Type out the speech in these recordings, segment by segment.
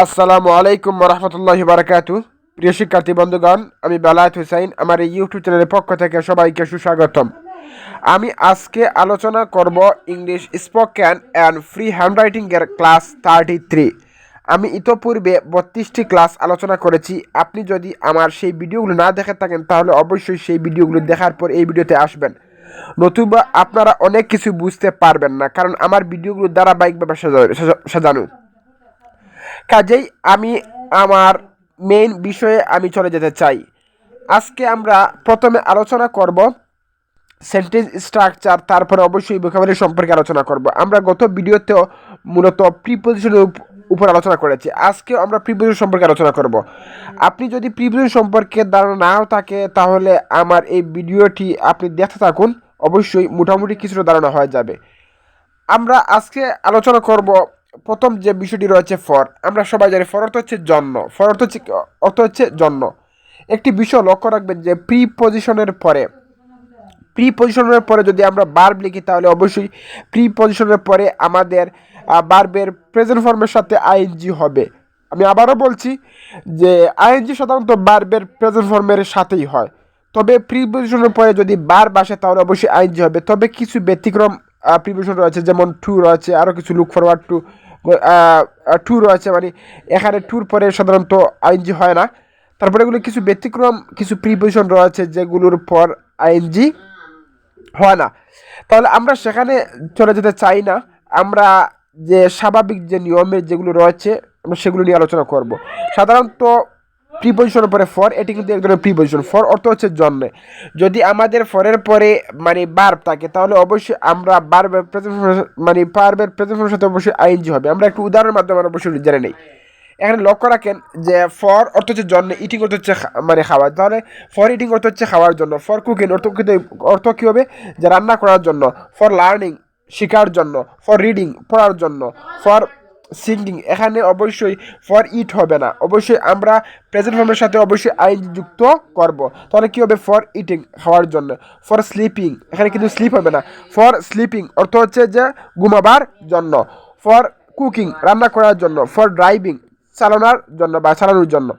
আসসালামু আলাইকুম রহমতুল্লাহি বারাকাতু। প্রিয় শিক্ষার্থী বন্ধুগণ, আমি বেলায়েত হুসাইন। আমার এই ইউটিউব চ্যানেলের পক্ষ থেকে সবাইকে সুস্বাগতম। আমি আজকে আলোচনা করব ইংলিশ স্পোকেন অ্যান্ড ফ্রি হ্যান্ডরাইটিংয়ের ক্লাস 33। আমি ইতোপূর্বে 32টি ক্লাস আলোচনা করেছি। আপনি যদি আমার সেই ভিডিওগুলো না দেখে থাকেন তাহলে অবশ্যই সেই ভিডিওগুলো দেখার পর এই ভিডিওতে আসবেন, নতুবা আপনারা অনেক কিছু বুঝতে পারবেন না, কারণ আমার ভিডিওগুলো ধারাবাহিকভাবে সাজানো। কাজেই আমি আমার মেইন বিষয়ে আমি চলে যেতে চাই। আজকে আমরা প্রথমে আলোচনা করব সেন্টেন্স স্ট্রাকচার, তারপরে অবশ্যই ভোকাবুলারি সম্পর্কে আলোচনা করব। আমরা গত ভিডিওতেও মূলত প্রিপোজিশনের উপর আলোচনা করেছি। আজকেও আমরা প্রিপোজিশন সম্পর্কে আলোচনা করব। আপনি যদি প্রিপোজিশন সম্পর্কে ধারণা নাও থাকে তাহলে আমার এই ভিডিওটি আপনি দেখতে থাকুন, অবশ্যই মোটামুটি কিছুটা ধারণা হয়ে যাবে। আমরা আজকে আলোচনা করব প্রথম যে বিষয়টি রয়েছে ফর। আমরা সবাই জানি ফর অর্থ হচ্ছে জন্য। ফর অর্থ হচ্ছে জন্য। একটি বিষয় লক্ষ্য রাখবেন যে প্রিপোজিশনের পরে যদি আমরা ভার্ব লিখি তাহলে অবশ্যই প্রিপোজিশনের পরে আমাদের ভার্বের প্রেজেন্ট ফর্মের সাথে আইএনজি হবে। আমি আবারও বলছি যে আইএনজি সাধারণত ভার্বের প্রেজেন্ট ফর্মের সাথেই হয়, তবে প্রিপোজিশনের পরে যদি ভার্ব আসে তাহলে অবশ্যই আইএনজি হবে। তবে কিছু ব্যতিক্রম প্রিপোজিশন রয়েছে, যেমন টু রয়েছে, আরও কিছু লুক ফরওয়ার্ড টু রয়েছে, মানে এখানে টুর পরে সাধারণত আইএনজি হয় না। তারপরে এগুলো কিছু ব্যতিক্রম কিছু প্রিপোজিশন রয়েছে যেগুলোর পর আইএনজি হয় না। তাহলে আমরা সেখানে চলে যেতে চাই না। আমরা যে স্বাভাবিক যে নিয়মের যেগুলো রয়েছে আমরা সেগুলো নিয়ে আলোচনা করব। সাধারণত প্রিপোজিশনের পরে ফর, এটি কিন্তু এক ধরনের প্রিপোজিশন। ফর অর্থ হচ্ছে জন্য। যদি আমাদের ফরের পরে মানে ভার্ব থাকে তাহলে অবশ্যই আমরা ভার্বের প্রেজেন্ট সাথে অবশ্যই আইএনজি হবে। আমরা একটু উদাহরণের মাধ্যমে অবশ্যই জেনে নেই। এখানে লক্ষ্য রাখেন যে ফর অর্থ হচ্ছে জন্য, ইটিং অর্থ হচ্ছে খাওয়া। তাহলে ফর ইটিং অর্থ হচ্ছে খাওয়ার জন্য। ফর কুকিং অর্থ কী হবে, যে রান্না করার জন্য। ফর লার্নিং শেখার জন্য। ফর রিডিং পড়ার জন্য। ফর সিঙ্গিং, এখানে অবশ্যই ফর ইট হবে না, অবশ্যই আমরা প্রেজেন্ট ফর্মের সাথে অবশ্যই আইএনজি যুক্ত করব। তাহলে কী হবে, ফর ইটিং খাওয়ার জন্য। ফর স্লিপিং, এখানে কিন্তু স্লিপ হবে না। ফর স্লিপিং অর্থ হচ্ছে যে ঘুমাবার জন্য। ফর কুকিং রান্না করার জন্য। ফর ড্রাইভিং চালানোর জন্য বা চালানোর জন্য।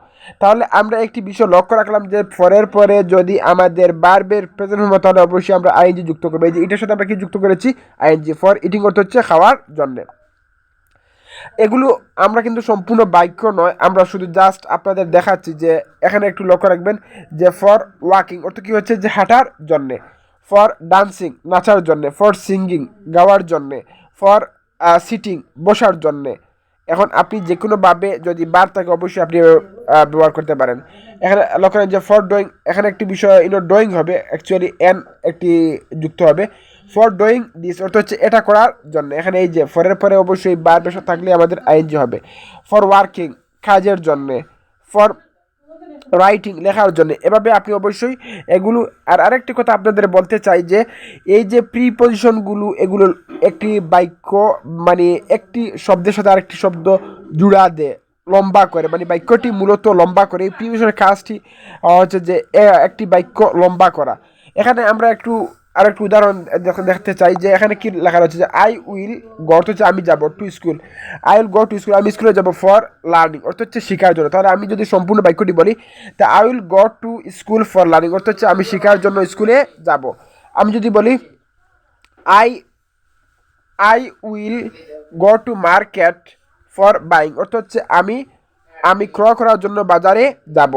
তাহলে আমরা একটি বিষয় লক্ষ্য রাখলাম যে ফরের পরে যদি আমাদের ভার্বের প্রেজেন্ট ফর্ম তাহলে অবশ্যই আমরা আইএনজি যুক্ত করবো। এই যে এটার সাথে আমরা কি যুক্ত করেছি, আইএনজি। ফর ইটিং অর্থ হচ্ছে খাওয়ার জন্য। এগুলো আমরা কিন্তু সম্পূর্ণ বাক্য নয়, আমরা শুধু জাস্ট আপনাদের দেখাচ্ছি যে এখানে একটু লক্ষ্য রাখবেন যে ফর ওয়াকিং অর্থ কী হচ্ছে, যে হাঁটার জন্যে। ফর ডান্সিং নাচার জন্যে। ফর সিঙ্গিং গাওয়ার জন্যে। ফর সিটিং বসার জন্যে। এখন আপনি যে কোনোভাবে যদি বার থাকে অবশ্যই আপনি ব্যবহার করতে পারেন। এখানে লক্ষ্য রাখেন যে ফর ড্রয়িং, এখানে একটি বিষয় ড্রয়িং হবে, অ্যাকচুয়ালি এন একটি যুক্ত হবে। ফর ডুইং দিস অর্থ হচ্ছে এটা করার জন্য। এখানে এই যে ফরের পরে অবশ্যই বার পেশা থাকলে আমাদের আইএনজি হবে। ফর ওয়ার্কিং কাজের জন্যে। ফর রাইটিং লেখার জন্য। এভাবে আপনি অবশ্যই এগুলো। আর আরেকটি কথা আপনাদের বলতে চাই যে এই যে প্রিপোজিশনগুলো এগুলো একটি বাক্য মানে একটি শব্দের সাথে আরেকটি শব্দ জুড়া দেয় লম্বা করে, মানে বাক্যটি মূলত লম্বা করে। এই প্রিপোজিশনের কাজটি হচ্ছে যে একটি বাক্য লম্বা করা। এখানে আমরা আরেকটু উদাহরণ দেখতে চাই যে এখানে কি লেখা রয়েছে, যে আই উইল গো অর্থ হচ্ছে আমি যাব to school. I will go to school, আমি স্কুলে যাব। ফর লার্নিং অর্থ হচ্ছে শেখার জন্য। তাহলে আমি যদি সম্পূর্ণ বাক্যটি বলি, তা I will go to school for learning অর্থ হচ্ছে আমি শেখার জন্য স্কুলে যাব। আমি যদি বলি I I will go to market for buying অর্থ হচ্ছে আমি ক্রয় করার জন্য বাজারে যাব।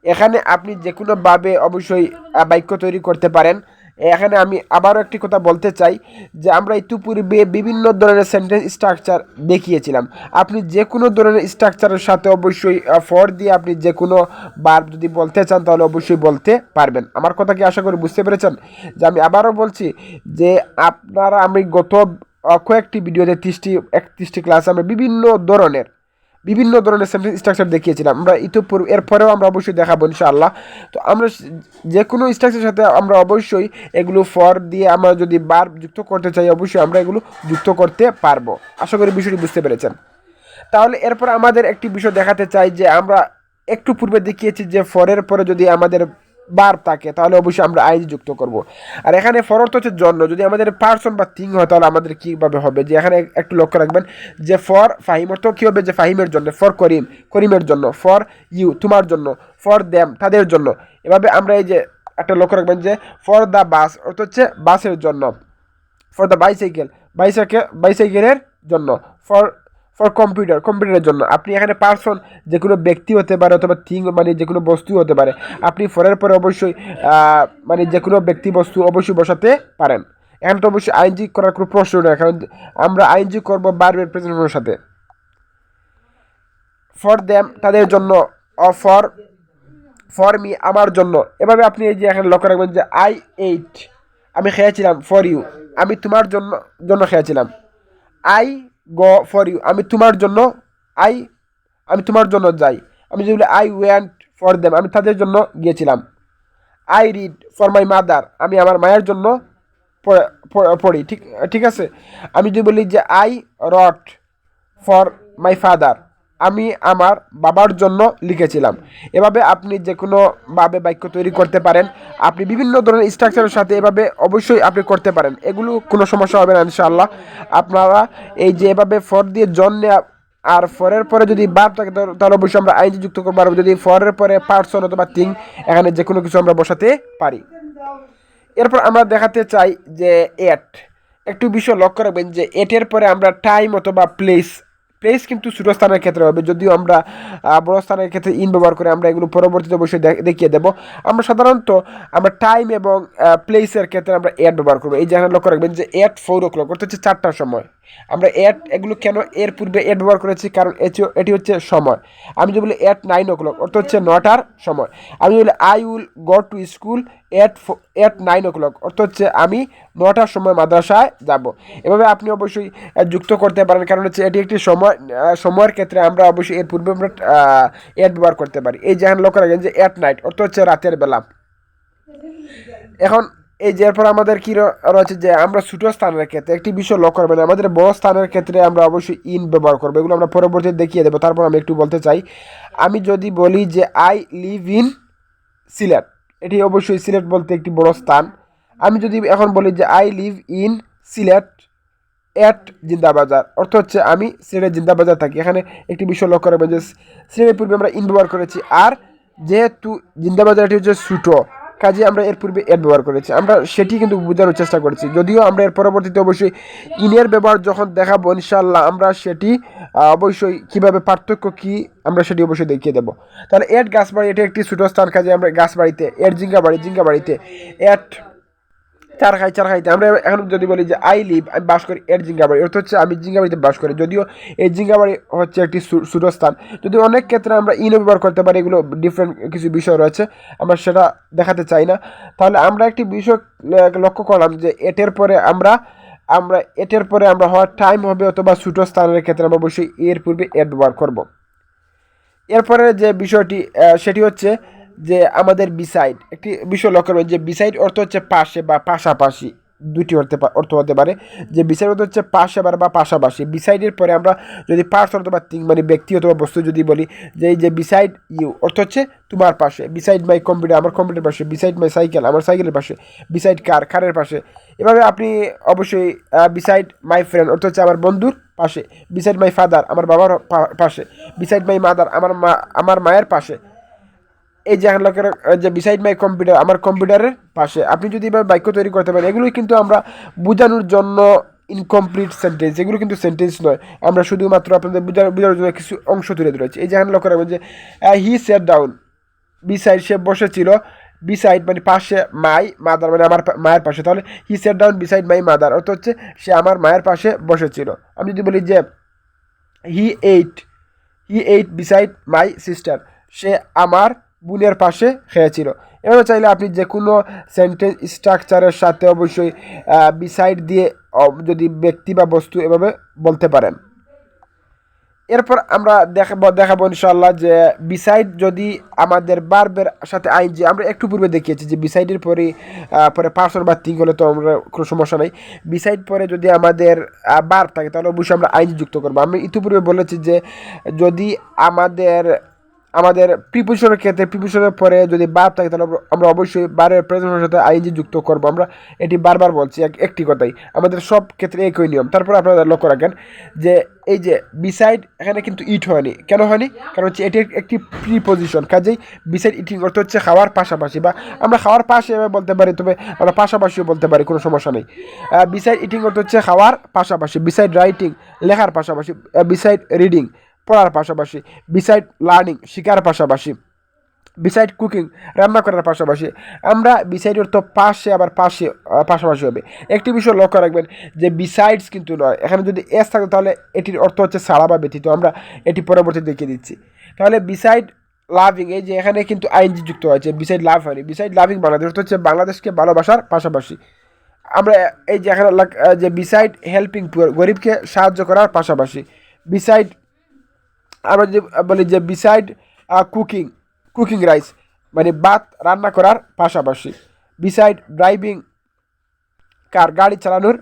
এখানে আপনি যে কোনোভাবে অবশ্যই বাক্য তৈরি করতে পারেন। এখানে আমি আবারও একটি কথা বলতে চাই যে আমরা ইতিপূর্বে বিভিন্ন ধরনের সেন্টেন্স স্ট্রাকচার দেখিয়েছিলাম। আপনি যে কোনো ধরনের স্ট্রাকচারের সাথে অবশ্যই ফর দিয়ে আপনি যে কোনো ভার্ব যদি বলতে চান তাহলে অবশ্যই বলতে পারবেন। আমার কথা কি আশা করি বুঝতে পেরেছেন? যে আমি আবারও বলছি যে আমি গত কয়েকটি ভিডিওতে 31টি ক্লাস আমরা বিভিন্ন ধরনের সেন্টেন্স স্ট্রাকচার দেখিয়েছিলাম। আমরা এরপরেও আমরা অবশ্যই দেখাবো ইনশাআল্লাহ। তো আমরা যে কোনো স্ট্রাকচারের সাথে আমরা অবশ্যই এগুলো ফর দিয়ে আমরা যদি ভার্ব যুক্ত করতে চাই অবশ্যই আমরা এগুলো যুক্ত করতে পারবো। আশা করি বিষয়টি বুঝতে পেরেছেন। তাহলে এরপর আমাদের একটি বিষয় দেখাতে চাই যে আমরা একটু পূর্বে দেখিয়েছি যে ফরের পরে যদি আমাদের বার্ব থাকে তাহলে অবশ্যই আমরা আইএনজি যুক্ত করব। আর এখানে ফর অর্থ হচ্ছে জন্য, যদি আমাদের পার্সন বা থিং হয় তাহলে আমাদের কীভাবে হবে, যে এখানে একটু লক্ষ্য রাখবেন যে ফর ফাহিম অর্থ কী হবে, যে ফাহিমের জন্য, ফর করিম করিমের জন্য, ফর ইউ তোমার জন্য, ফর দ্যাম তাদের জন্য। এভাবে আমরা এই যে একটা লক্ষ্য রাখবেন যে ফর দ্য বাস অর্থ হচ্ছে বাসের জন্য, ফর দ্য বাইসাইকেলের জন্য, ফর ফর কম্পিউটারের জন্য। আপনি এখানে পার্সন যে কোনো ব্যক্তি হতে পারে অথবা থিং মানে যে কোনো বস্তু হতে পারে, আপনি ফরের পরে অবশ্যই মানে যে কোনো ব্যক্তি বস্তু অবশ্যই বসাতে পারেন। এখানে তো অবশ্যই আইএনজি করার কোনো প্রশ্ন নেই, কারণ আমরা আইএনজি করবো ভার্বের প্রেজেন্ট ফর্মের সাথে। ফর দ্যাম তাদের জন্য, ফর ফর মি আমার জন্য। এভাবে আপনি এই যে এখানে লক্ষ্য রাখবেন যে আই এইট আমি খেয়েছিলাম, ফর ইউ আমি তোমার জন্য জন্য খেয়েছিলাম। আই গো ফর ইউ আমি তোমার জন্য, আই আমি তোমার জন্য যাই। আমি যদি আই ওয়েন্ট ফর দেম আমি তাদের জন্য গিয়েছিলাম। I read for my mother আমি আমার মায়ের জন্য পড়ি। ঠিক ঠিক আছে। আমি যদি বলি যে I wrote for my father আমি আমার বাবার জন্য লিখেছিলাম। এভাবে আপনি যে কোনোভাবে বাক্য তৈরি করতে পারেন। আপনি বিভিন্ন ধরনের স্ট্রাকচারের সাথে এভাবে অবশ্যই আপনি করতে পারেন, এগুলো কোনো সমস্যা হবে না ইনশাআল্লাহ। আপনারা এই যে এভাবে ফর দিয়ে জন্য আর ফরের পরে যদি বার্ব থাকে তাহলে অবশ্যই আমরা আইনজি যুক্ত করতে পারবো, যদি ফরের পরে পার্সন অথবা থিং এখানে যে কোনো কিছু আমরা বসাতে পারি। এরপর আমরা দেখাতে চাই যে এট, একটু বিষয় লক্ষ্য রাখবেন যে এটের পরে আমরা টাইম অথবা প্লেস, প্লেস কিন্তু ছোটো স্থানের ক্ষেত্রে হবে, যদিও আমরা বড় স্থানের ক্ষেত্রে ইন ব্যবহার করে আমরা এগুলো পরবর্তীতে অবশ্যই দেখিয়ে দেবো। আমরা সাধারণত আমরা টাইম এবং প্লেসের ক্ষেত্রে আমরা এট ব্যবহার করবো। এই যে লক্ষ্য রাখবেন যে 4 o'clock অর্থাৎ হচ্ছে 4টার সময়। আমরা এগুলো কেন এর পূর্বে এট ব্যবহার করেছি, কারণ এটি হচ্ছে সময়। আমি যদি বলি 9 o'clock অর্থাৎ হচ্ছে 9টার সময়। আমি বলি I will go to school at 9 o'clock অর্থাৎ হচ্ছে আমি 9টার সময় মাদ্রাসায় যাব। এভাবে আপনি অবশ্যই যুক্ত করতে পারেন, কারণ হচ্ছে এটি একটি সময়ের ক্ষেত্রে আমরা অবশ্যই এর পূর্বে আমরা এট ব্যবহার করতে পারি। এই যে লক্ষ্য রাখেন যে এট নাইট অর্থাৎ হচ্ছে রাতের বেলা। এখন এই যে এরপর আমাদের কী রয়েছে যে আমরা ছোটো স্থানের ক্ষেত্রে একটি বিষয় লক্ষ্য করবেন, আমাদের বড় স্থানের ক্ষেত্রে আমরা অবশ্যই ইন ব্যবহার করবো, এগুলো আমরা পরবর্তীতে দেখিয়ে দেবো। তারপর আমি একটু বলতে চাই, আমি যদি বলি যে আই লিভ ইন সিলেট, এটি অবশ্যই সিলেট বলতে একটি বড় স্থান। আমি যদি এখন বলি যে আই লিভ ইন সিলেট এট জিন্দাবাজার অর্থ হচ্ছে আমি সিলেটের জিন্দাবাজার থাকি। এখানে একটি বিষয় লক্ষ্য রাখবেন যে সিলেটের পূর্বে আমরা ইন ব্যবহার করেছি, আর যেহেতু জিন্দাবাজার এটি হচ্ছে ছোটো কাজে আমরা এর পূর্বে এড ব্যবহার করেছি, আমরা সেটি কিন্তু বোঝানোর চেষ্টা করেছি। যদিও আমরা এর পরবর্তীতে অবশ্যই ইনের ব্যবহার যখন দেখাবো ইনশাল্লাহ আমরা সেটি অবশ্যই কীভাবে পার্থক্য কী আমরা সেটি অবশ্যই দেখিয়ে দেবো। তাহলে এড গাছবাড়ি এটি একটি ছোটো স্থান, কাজে আমরা গাছবাড়িতে, এড জিঙ্গাবাড়িতে, এড চারখাইতে আমরা এখন যদি বলি যে আই লিভ আমি বাস করি এর জিঙ্গাবাড়ি অর্থ হচ্ছে আমি জিঙ্গাবাড়িতে বাস করি। যদিও এই জিঙ্গাবাড়ি হচ্ছে একটি ছোটো স্থান, যদিও অনেক ক্ষেত্রে আমরা ইনও ব্যবহার করতে পারি, এগুলো ডিফারেন্ট কিছু বিষয় রয়েছে, আমরা সেটা দেখাতে চাই না। তাহলে আমরা একটি বিষয় লক্ষ্য করলাম যে এটের পরে আমরা হওয়ার টাইম হবে অথবা ছোটো স্থানের ক্ষেত্রে আমরা অবশ্যই এর পূর্বে এড ব্যবহার করব। এরপরে যে বিষয়টি সেটি হচ্ছে যে আমাদের বিসাইড, একটি বিষয় লক্ষ্য করবেন যে বিসাইড অর্থ হচ্ছে পাশে বা পাশাপাশি, দুটি অর্থ হতে পারে। যে বিসাইড অর্থ হচ্ছে পাশে বা পাশাপাশি। বিসাইডের পরে আমরা যদি পার্সন অথবা থিং মানে ব্যক্তি অথবা বস্তু যদি বলি যে এই যে বিসাইড ইউ অর্থ হচ্ছে তোমার পাশে, বিসাইড মাই কম্পিউটার আমার কম্পিউটার পাশে, বিসাইড মাই সাইকেল আমার সাইকেলের পাশে, বিসাইড কারের পাশে। এভাবে আপনি অবশ্যই বিসাইড মাই ফ্রেন্ড অর্থ হচ্ছে আমার বন্ধুর পাশে, বিসাইড মাই ফাদার আমার বাবার পাশে, বিসাইড মাই মাদার আমার মায়ের পাশে। এই যে লোকের যে বিসাইড মাই কম্পিউটার আমার কম্পিউটারের পাশে। আপনি যদি এভাবে বাক্য তৈরি করতে পারেন, এগুলোই কিন্তু আমরা বোঝানোর জন্য ইনকমপ্লিট সেন্টেন্স, এগুলো কিন্তু সেন্টেন্স নয়, আমরা শুধুমাত্র আপনাদের বোঝানোর জন্য কিছু অংশ তুলে ধরেছি। এই যে লক্ষ্য রাখবেন যে হি সেট ডাউন বিসাইড সে বসেছিল, বিসাইড মানে পাশে, মাই মাদার মানে আমার মায়ের পাশে। তাহলে he set down beside my mother অর্থ হচ্ছে সে আমার মায়ের পাশে বসেছিল। আমি যদি বলি যে হি এইট বিসাইড মাই সিস্টার, সে আমার বোনের পাশে খেয়েছিল। এভাবে চাইলে আপনি যে কোনো সেন্টেন্স স্ট্রাকচারের সাথে অবশ্যই বিসাইড দিয়ে যদি ব্যক্তি বা বস্তু এভাবে বলতে পারেন। এরপর আমরা দেখাবো ইনশাআল্লাহ যে বিসাইড যদি আমাদের বার্বের সাথে আইনজি, আমরা একটু পূর্বে দেখিয়েছি যে বিসাইডের পরে পার্সন বা থিং হলে তো আমরা কোনো সমস্যা নাই। বিসাইড পরে যদি আমাদের বার্ব থাকে তাহলে অবশ্যই আমরা আইনজি যুক্ত করবো। আমি ইতিপূর্বে বলেছি যে যদি আমাদের প্রিপোজিশনের ক্ষেত্রে প্রিপোজিশনের পরে যদি ভার্ব থাকে তাহলে আমরা অবশ্যই ভার্বের প্রেজেন্ট ফর্মের সাথে আইএনজি যুক্ত করব। আমরা এটি বারবার বলছি একটি কথাই, আমাদের সব ক্ষেত্রে একই নিয়ম। তারপর আপনারা লক্ষ্য রাখেন যে এই যে বিসাইড এখানে কিন্তু ইট হয়নি, কেন হয়নি? কারণ হচ্ছে এটি একটি প্রিপোজিশন, কাজেই বিসাইড ইটিং অর্থ হচ্ছে খাওয়ার পাশাপাশি, বা আমরা খাওয়ার পাশে বলতে পারি, তবে আমরা পাশাপাশিও বলতে পারি, কোনো সমস্যা নেই। বিসাইড ইটিং অর্থ হচ্ছে খাওয়ার পাশাপাশি, বিসাইড রাইটিং লেখার পাশাপাশি, বিসাইড রিডিং পড়ার পাশাপাশি, বিসাইড লার্নিং শেখার পাশাপাশি, বিসাইড কুকিং রান্না করার পাশাপাশি। আমরা বিসাইড অর্থ পাশে, আবার পাশাপাশি হবে। একটি বিষয় লক্ষ্য রাখবেন যে বিসাইডস কিন্তু নয়, এখানে যদি এস থাকে তাহলে এটির অর্থ হচ্ছে ছাড়া বা ব্যতীত। আমরা এটি পরবর্তী দেখিয়ে দিচ্ছি। তাহলে বিসাইড লাভিং, এই যে এখানে কিন্তু আইএনজি যুক্ত হয়েছে, বিসাইড লাভ হয়নি। বিসাইড লাভিং বাংলাদেশ অর্থ হচ্ছে বাংলাদেশকে ভালোবাসার পাশাপাশি। আমরা এই যে এখানে যে বিসাইড হেল্পিং পুয়ার গরিবকে সাহায্য করার পাশাপাশি, বিসাইড আমরা যদি বলি যে বিসাইড কুকিং রাইস মানে ভাত রান্না করার পাশাপাশি, বিসাইড ড্রাইভিং কার গাড়ি চালানোর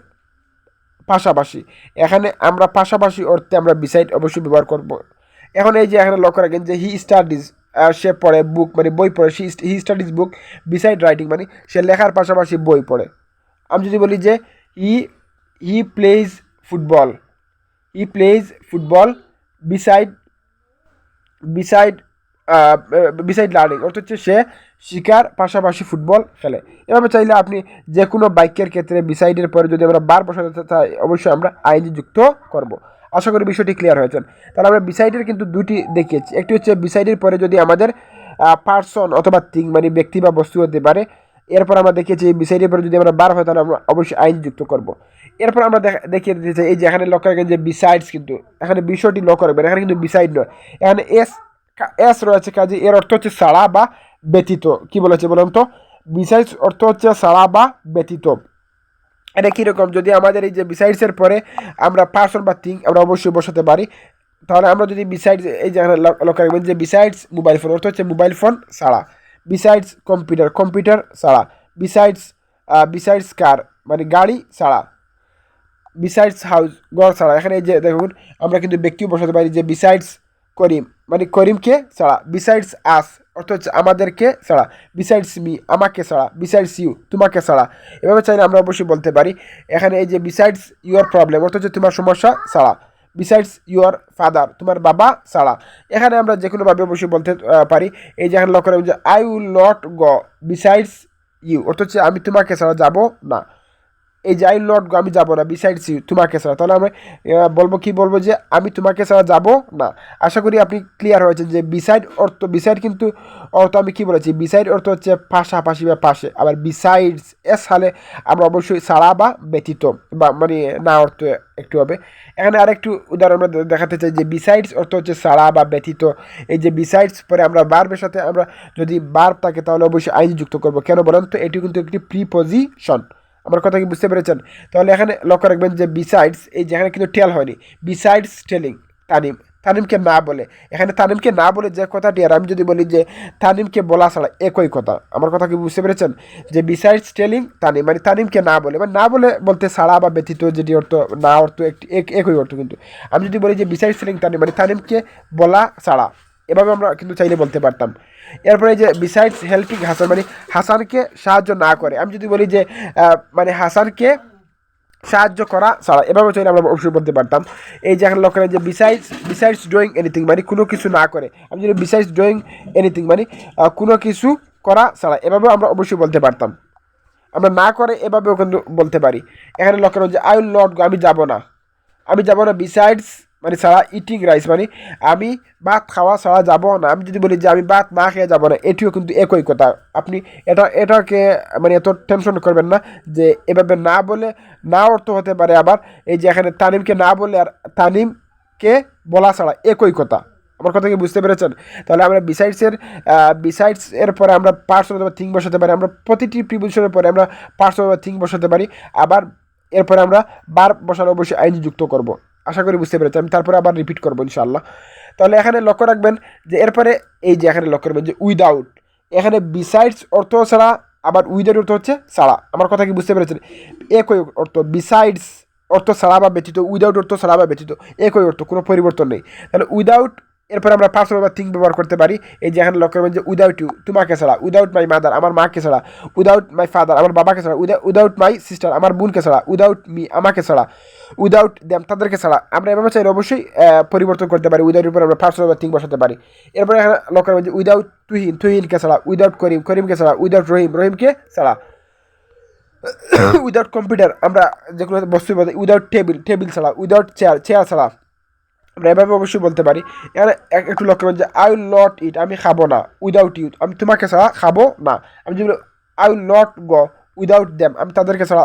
পাশাপাশি। এখানে আমরা পাশাপাশি অর্থে আমরা বিসাইড অবশ্যই ব্যবহার করব। এখন এই যে এখানে লক্ষ্য রাখেন যে হি স্টাডিজ, সে পড়ে, বুক মানে বই পড়ে, he studies book beside writing মানে সে লেখার পাশাপাশি বই পড়ে। আমি যদি বলি যে he he plays football, beside beside beside learning অর্থ হচ্ছে সে শিকার পাশাপাশি ফুটবল খেলে। এভাবে চাইলে আপনি যে কোনো বাক্যের ক্ষেত্রে বিসাইডের পরে যদি আমরা বার বসাতে চাই অবশ্যই আমরা আইএনজি যুক্ত করব। আশা করি বিষয়টি ক্লিয়ার হয়েছেন। তাহলে আমরা বিসাইডের কিন্তু দুটি দেখিয়েছি, একটি হচ্ছে বিসাইডের পরে যদি আমাদের পার্সন অথবা থিং মানে ব্যক্তি বা বস্তু হতে পারে। এরপর আমরা দেখিয়েছি বিসাইডের পরে যদি আমরা বার হয় তাহলে আমরা অবশ্যই আইন যুক্ত করব। এরপর আমরা দেখিয়ে দিতে চাই এই যে এখানে লক্ষ্য রাখেন যে বিসাইডস, কিন্তু এখানে বিষয়টি লক্ষ্য রাখবেন, এখানে কিন্তু বিসাইড নয়, এখানে এস রয়েছে, কাজে এর অর্থ হচ্ছে ছাড়া বা ব্যতীত। কি বলেছে বলুন তো? বিসাইডস অর্থ হচ্ছে ছাড়া বা ব্যতীত। এটা কীরকম? যদি আমাদের এই যে বিসাইডসের পরে আমরা পার্সন বা থিং আমরা অবশ্যই বসাতে পারি, তাহলে আমরা যদি বিসাইডস এই যে লক্ষ্য রাখবেন যে বিসাইডস মোবাইল ফোন অর্থ হচ্ছে মোবাইল ফোন ছাড়া, বিসাইডস কম্পিউটার ছাড়া, বিসাইডস কার মানে গাড়ি ছাড়া, বিসাইডস হাউস ঘর ছাড়া। এখানে এই যে দেখুন আমরা কিন্তু ব্যক্তিও বসাতে পারি যে বিসাইডস করিম মানে করিমকে ছাড়া, বিসাইডস আস অর্থ হচ্ছে আমাদেরকে ছাড়া, বিসাইডস মি আমাকে ছাড়া, বিসাইডস ইউ তোমাকে ছাড়া। এভাবে চাইলে আমরা অবশ্যই বলতে পারি। এখানে এই যে বিসাইডস ইউর প্রবলেম অর্থ হচ্ছে তোমার সমস্যা ছাড়া, বিসাইডস ইউর ফাদার তোমার বাবা ছাড়া। এখানে আমরা যে কোনোভাবে অবশ্যই বলতে পারি। এই যে এখানে লক্ষ্য রাখবেন যে I will not go besides you অর্থ হচ্ছে আমি তোমাকে ছাড়া যাব না। এই যে আই উইল নট গো আমি যাবো না, বিসাইডস ইউ তোমাকে ছাড়া। তাহলে আমরা বলবো যে আমি তোমাকে ছাড়া যাব না। আশা করি আপনি ক্লিয়ার হয়েছেন যে বিসাইড কিন্তু অর্থ আমি কি বলেছি, বিসাইড অর্থ হচ্ছে পাশাপাশি বা পাশে, আবার বিসাইডস এস হলে আমরা অবশ্যই ছাড়া বা ব্যতীত বা মানে না অর্থ একটু হবে। এখানে আরেকটু উদাহরণ আমরা দেখাতে চাই যে বিসাইডস অর্থ হচ্ছে ছাড়া বা ব্যতীত। এই যে বিসাইডস পরে আমরা ভার্বের সাথে আমরা যদি ভার্ব থাকে তাহলে অবশ্যই আইন যুক্ত করবো। কেন বলেন তো? এটি কিন্তু একটি প্রিপোজিশন। আমার কথা কি বুঝতে পেরেছেন? তাহলে এখানে লক্ষ্য রাখবেন যে বিসাইডস এই যেখানে কিন্তু টেল হয়নি, বিসাইডস টেলিং তানিমকে না বলে, এখানে তানিমকে না বলে যে কথাটি, আর আমি যদি বলি যে তানিমকে বলা ছাড়া একই কথা। আমার কথা কি বুঝতে পেরেছেন? যে বিসাইডস টেলিং তানিম মানে তানিমকে না বলে, মানে না বলে বলতে ছাড়া বা ব্যতীত যেটি অর্থ, না অর্থ একই অর্থ। কিন্তু আমি যদি বলি যে বিসাইডস টেলিং তানিম মানে তানিমকে বলা ছাড়া, এভাবে আমরা কিন্তু চাইলে বলতে পারতাম। এরপরে যে বিসাইডস হেল্পিং হাসান মানে হাসানকে সাহায্য না করে, আমি যদি বলি যে মানে হাসানকে সাহায্য করা ছাড়া, এভাবে চাইলে আমরা অবশ্যই বলতে পারতাম। এই যে এখন লক্ষ্য করেন যে বিসাইডস ডুইং এনিথিং মানে কোনো কিছু না করে, আমি যদি বিসাইডস ডুইং এনিথিং মানে কোনো কিছু করা ছাড়া, এভাবেও আমরা অবশ্যই বলতে পারতাম। আমরা না করে এভাবেও কিন্তু বলতে পারি। এখানে লক্ষ্য করেন যে আই উইল নট গো আমি যাব না বিসাইডস মানে ছাড়া, ইটিং রাইস মানে আমি ভাত খাওয়া ছাড়া যাব না। আমি যদি বলি যে আমি ভাত না খেয়ে যাব না, এটিও কিন্তু একই কথা। আপনি এটাকে মানে এত টেনশন করবেন না যে এভাবে না বলে না অর্থ হতে পারে। আবার এই যে এখানে তানিমকে না বলে আর তানিমকে বলা ছাড়া একই কথা। আমার কথা কি বুঝতে পেরেছেন? তাহলে আমরা বিসাইডস এর পরে আমরা পার্সন অথবা থিং বসাতে পারি। আমরা প্রতিটি প্রিপোজিশনের পরে আমরা পার্সন অথবা থিং বসাতে পারি। আবার এরপরে আমরা ভার্ব বসালে অবশ্যই আইন যুক্ত করব। আশা করি বুঝতে পেরেছি। আমি তারপরে আবার রিপিট করবো ইনশাআল্লাহ। তাহলে এখানে লক্ষ্য রাখবেন যে এরপরে এই যে এখানে লক্ষ্য রাখবেন যে উইদাউট, এখানে বিসাইডস অর্থ ছাড়া, আবার উইদাউট অর্থ হচ্ছে ছাড়া। আমার কথা কি বুঝতে পেরেছেন? একই অর্থ, বিসাইডস অর্থ ছাড়া বা ব্যতীত, উইদাউট অর্থ ছাড়া বা ব্যতীত, একই অর্থ, কোনো পরিবর্তন নেই। তাহলে উইদাউট এরপর আমরা পার্সোনাল বা থিং ব্যবহার করতে পারি। এই যে এখানে লক্ষ্য করবেন যে উইদাউট ইউ তোমাকে ছাড়া, উইদাউট মাই মাদার আমার মাকে ছাড়া, উইদাউট মাই ফাদার আমার বাবাকে ছাড়া, উইদাউট মাই সিস্টার আমার বোনকে ছাড়া, উইদাউট মি আমাকে ছাড়া, উইদাউট দ্যাম তাদেরকে ছাড়া। আমরা এভাবে চাইলে অবশ্যই পরিবর্তন করতে পারি, উইদাউট উপর আমরা পার্সোনাল বা থিং বসাতে পারি। এরপরে এখানে লক্ষ্য করবেন যে উইদাউট তুহিনকে ছাড়া, উইদাউট করিমকে ছাড়া, উইদাউট রহিমকে ছাড়া, উইদাউট কম্পিউটার আমরা যেগুলো বস্তু উইদাউট টেবিল ছাড়া, উইদাউট চেয়ার ছাড়া আমরা এভাবে অবশ্যই বলতে পারি। এখানে একটু লক্ষ্য করবেন যে আই উইল নট ইট আমি খাবো না, উইদাউট ইউ আমি তোমাকে ছাড়া খাবো না। আমি যেগুলো I will not go without them আমি তাদেরকে ছাড়া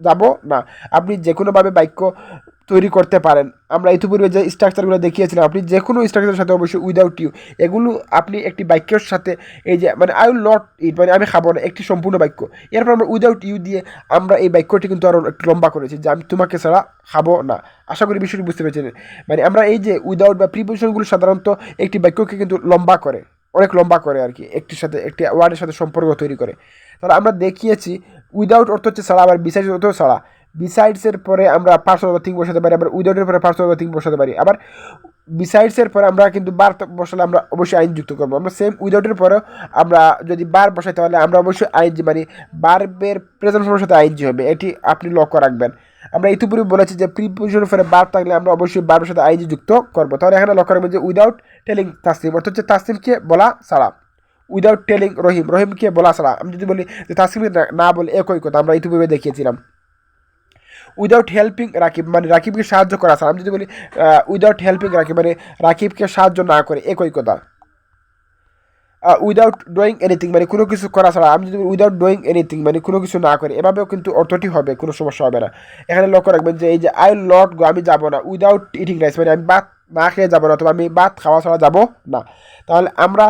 যাব না। আপনি যে কোনোভাবে বাক্য তৈরি করতে পারেন। আমরা ইতিপূর্বে যে স্ট্রাকচারগুলো দেখিয়েছিলাম, আপনি যে কোনো স্ট্রাকচারের সাথে অবশ্যই উইদাউট ইউ এগুলো আপনি একটি বাক্যের সাথে এই যে মানে আই উইল নট ইট মানে আমি খাবো না একটি সম্পূর্ণ বাক্য। এরপর আমরা উইদাউট ইউ দিয়ে আমরা এই বাক্যটি কিন্তু আরও একটু লম্বা করেছি যে আমি তোমাকে ছাড়া খাবো না। আশা করি বিষয়টি বুঝতে পেরেছেন। মানে আমরা এই যে উইদাউট বা প্রিপোজিশনগুলো সাধারণত একটি বাক্যকে কিন্তু লম্বা করে, অনেক লম্বা করে আর কি, একটির সাথে একটি ওয়ার্ডের সাথে সম্পর্ক তৈরি করে। তাহলে আমরা দেখিয়েছি উইদাউট অর্থ হচ্ছে ছাড়া, আবার বিসাইডস অর্থ ছাড়া। বিসাইডসের পরে আমরা পার্সোনাল থিং বসাতে পারি, আবার উইদাউটের পরে পার্সোনাল থিং বসাতে পারি। আবার বিসাইডসের পরে আমরা কিন্তু বার বসালে আমরা অবশ্যই আইন যুক্ত করবো। আমরা সেম উইদাউটের পরেও আমরা যদি বার বসাই তাহলে আমরা অবশ্যই আইনজি মানে বার্বের প্রেজেন্ট ফর্মের সাথে আইনজি হবে, এটি আপনি লক্ষ্য রাখবেন। আমরা ইতিপূর্বে বলেছি যে প্রিপোজিশনের পরে বার থাকলে আমরা অবশ্যই বার্বের সাথে আইনজি যুক্ত করবো। তাহলে এখানে লক্ষ্য রাখবেন যে উইদাউট টেলিং তাসলিম অর্থ হচ্ছে তাসলিমকে বলা ছাড়া, উইদাউট টেলিং রহিমকে বলা ছাড়া। আমি যদি বলি যে তাসলিমকে না বলে একই কথা, আমরা ইতিপূর্বে দেখিয়েছিলাম। উইদাউট হেল্পিং রাকিব মানে রাকিবকে সাহায্য করা ছাড়া। আমি যদি বলি উইদাউট হেল্পিং রাকিব মানে রাকিবকে সাহায্য না করে একই কথা। উইদাউট ডুইং এনিথিং মানে কোনো কিছু করা ছাড়া। আমি যদি উইদাউট ডুইং এনিথিং মানে কোনো কিছু না করে, এভাবেও কিন্তু অর্থটি হবে, কোনো সমস্যা হবে না। এখানে লক্ষ্য রাখবেন যে এই যে আই উইল নট গো আমি যাবো না, উইদাউট ইটিং রাইস মানে আমি ভাত না খেয়ে যাবো না, অথবা আমি ভাত খাওয়া ছাড়া যাবো না। তাহলে আমরা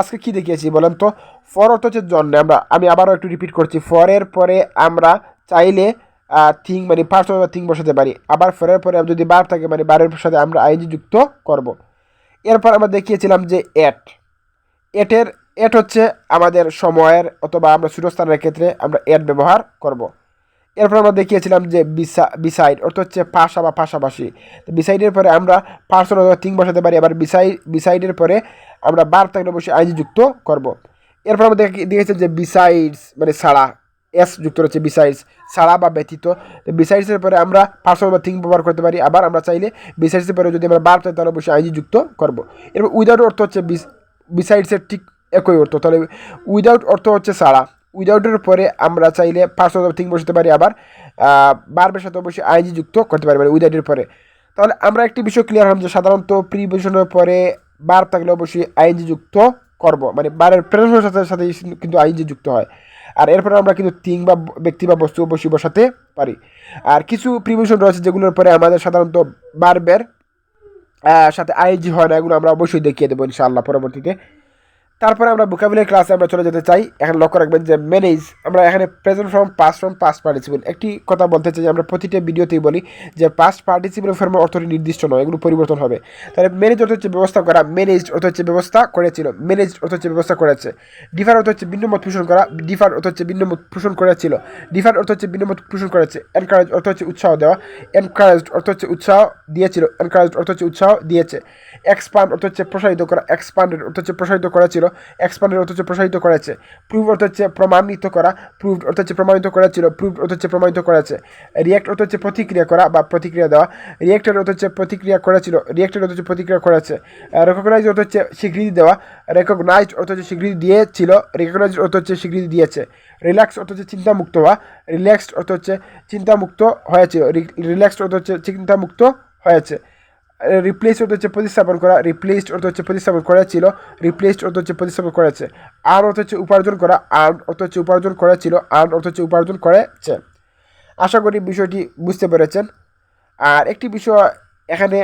আজকে কী দেখিয়েছি বলেন তো? ফর অর্থ হচ্ছে জন্য। আমি আবারও একটু রিপিট করছি, ফরের পরে আমরা চাইলে থিং মানে পার্সোনাল থিং বসাতে পারি। আবার ফরের পরে যদি বার থাকে মানে বারের সাথে আমরা আইনজি যুক্ত করব। এরপর আমরা দেখিয়েছিলাম যে এট হচ্ছে আমাদের সময়ের অথবা আমরা ছোটস্থানের ক্ষেত্রে আমরা এট ব্যবহার করব। এরপর আমরা দেখিয়েছিলাম যে বিসাইড অর্থ হচ্ছে পাশা বা পাশাপাশি। তো বিসাইডের পরে আমরা পার্সোনাল থিং বসাতে পারি, আবার বিসাইডের পরে আমরা বার থাকলে অবশ্যই আইনজি যুক্ত করব। এরপর আমরা দেখেছি যে বিসাইডস মানে ছাড়া, এস যুক্ত রয়েছে বিসাইডস ছাড়া বা ব্যতীত। তো বিসাইডসের পরে আমরা পার্সোনাল বা থিং ব্যবহার করতে পারি। আবার আমরা চাইলে বিসাইডসের পরে যদি আমরা বার চাই তাহলে অবশ্যই আইনজি যুক্ত করব। এরপর উইদাউট অর্থ হচ্ছে বিসাইডসের ঠিক একই অর্থ। তাহলে উইদাউট অর্থ হচ্ছে ছাড়া, উইদাউটের পরে আমরা চাইলে পার্সোনাল থিং বসাতে পারি, আবার বার্বের সাথে অবশ্যই আইনজি যুক্ত করতে পারি মানে উইদাউটের পরে। তাহলে আমরা একটি বিষয় ক্লিয়ার হলাম যে সাধারণত প্রিপোজিশনের পরে বার থাকলে অবশ্যই আইনজি যুক্ত করব, মানে বারের প্রেজেন্টের সাথে সাথে কিন্তু আইনজি যুক্ত হয়। আর এরপরে আমরা কিন্তু থিং বা ব্যক্তি বা বস্তু অবশ্যই বসাতে পারি। আর কিছু প্রিপোজিশন রয়েছে যেগুলোর পরে আমাদের সাধারণত বার্বের সাথে আইনজি হয় না, এগুলো আমরা অবশ্যই দেখিয়ে দেবো ইনশাআল্লাহ পরবর্তীতে। তারপরে আমরা ভোকাবুলারি ক্লাসে আমরা চলে যেতে চাই। এখানে লক্ষ্য রাখবেন যে ম্যানেজ আমরা এখানে প্রেজেন্ট ফর্ম পাস্ট পার্টিসিপল। একটি কথা বলতে চাই যে আমরা প্রতিটা ভিডিওতেই বলি যে পাস্ট পার্টিসিপল ফর্মের অর্থটি নির্দিষ্ট নয়, এগুলো পরিবর্তন হবে। তাহলে ম্যানেজ অর্থ হচ্ছে ব্যবস্থা করা, ম্যানেজড অর্থ হচ্ছে ব্যবস্থা করেছিল, ম্যানেজড অর্থ হচ্ছে ব্যবস্থা করেছে। ডিফার অর্থ হচ্ছে ভিন্ন মত পোষণ করা, ডিফার অর্থ হচ্ছে ভিন্ন মত পোষণ করেছিল, ডিফার অর্থ হচ্ছে ভিন্ন মত পোষণ করেছে। এনকারেজ অর্থ হচ্ছে উৎসাহ দেওয়া, এনকারেজড অর্থ হচ্ছে উৎসাহ দিয়েছিল, এনকারেজড অর্থ হচ্ছে উৎসাহ দিয়েছে। এক্সপান্ড অর্থ হচ্ছে প্রসারিত করা, এক্সপান্ডেড অর্থ হচ্ছে প্রসারিত করেছিল, এক্সপান্ডেড অর্থ হচ্ছে প্রসারিত করেছে। প্রুভ অর্থ হচ্ছে প্রমাণিত করা, প্রুভড অর্থ হচ্ছে প্রমাণিত করেছিল, প্রুভড অর্থ হচ্ছে প্রমাণিত করেছে। রিঅ্যাক্ট অর্থ হচ্ছে প্রতিক্রিয়া করা বা প্রতিক্রিয়া দেওয়া, রিঅ্যাক্টেড অর্থ হচ্ছে প্রতিক্রিয়া করেছিল, রিঅ্যাক্টেড অর্থ হচ্ছে প্রতিক্রিয়া করেছে। রেকগনাইজ অর্থ হচ্ছে স্বীকৃতি দেওয়া, রেকগনাইজড অর্থ হচ্ছে স্বীকৃতি দিয়েছিল, রেকগনাইজড অর্থ হচ্ছে স্বীকৃতি দিয়েছে। রিল্যাক্স অর্থ হচ্ছে চিন্তামুক্ত হওয়া, রিল্যাক্সড অর্থ হচ্ছে চিন্তামুক্ত হয়েছিল, রিল্যাক্সড অর্থ হচ্ছে চিন্তামুক্ত হয়েছে। রিপ্লেস অর্থ হচ্ছে প্রতিস্থাপন করা, রিপ্লেসড অর্থ হচ্ছে প্রতিস্থাপন করেছিল, রিপ্লেসড অর্থ হচ্ছে প্রতিস্থাপন করেছে। আর্ন অর্থ হচ্ছে উপার্জন করা, আর্ন অর্থ হচ্ছে উপার্জন করেছিল, আর্ন অর্থ হচ্ছে উপার্জন করেছে। আশা করি বিষয়টি বুঝতে পেরেছেন। আর একটি বিষয় এখানে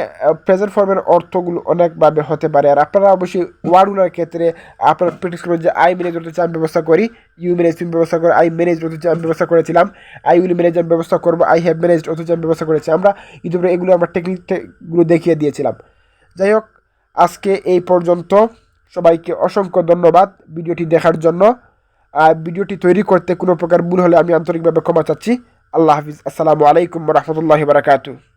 প্রেজেন্ট ফর্মের অর্থগুলো অনেকভাবে হতে পারে, আর আপনারা অবশ্যই ওয়ার্ডগুলোর ক্ষেত্রে আপনারা প্র্যাকটিস করবেন যে আই ম্যানেজ অর্থ হচ্ছে আমি ব্যবস্থা করি, ইউ ম্যানেজ তুমি ব্যবস্থা করো, আই ম্যানেজ অর্থ হচ্ছে আমি ব্যবস্থা করেছিলাম, আই উইল ম্যানেজ আমি ব্যবস্থা করবো, আই হ্যাভ ম্যানেজড অর্থ হচ্ছে আমি ব্যবস্থা করেছি। আমরা ইউটিউবে এগুলো আমরা টেকনিকগুলো দেখিয়ে দিয়েছিলাম। যাই হোক, আজকে এই পর্যন্ত। সবাইকে অসংখ্য ধন্যবাদ ভিডিওটি দেখার জন্য। ভিডিওটি তৈরি করতে কোনো প্রকার ভুল হলে আমি আন্তরিকভাবে ক্ষমা চাচ্ছি। আল্লাহ হাফিজ। আসসালামু আলাইকুম ওয়া রাহমাতুল্লাহি ওয়া বারাকাতুহু।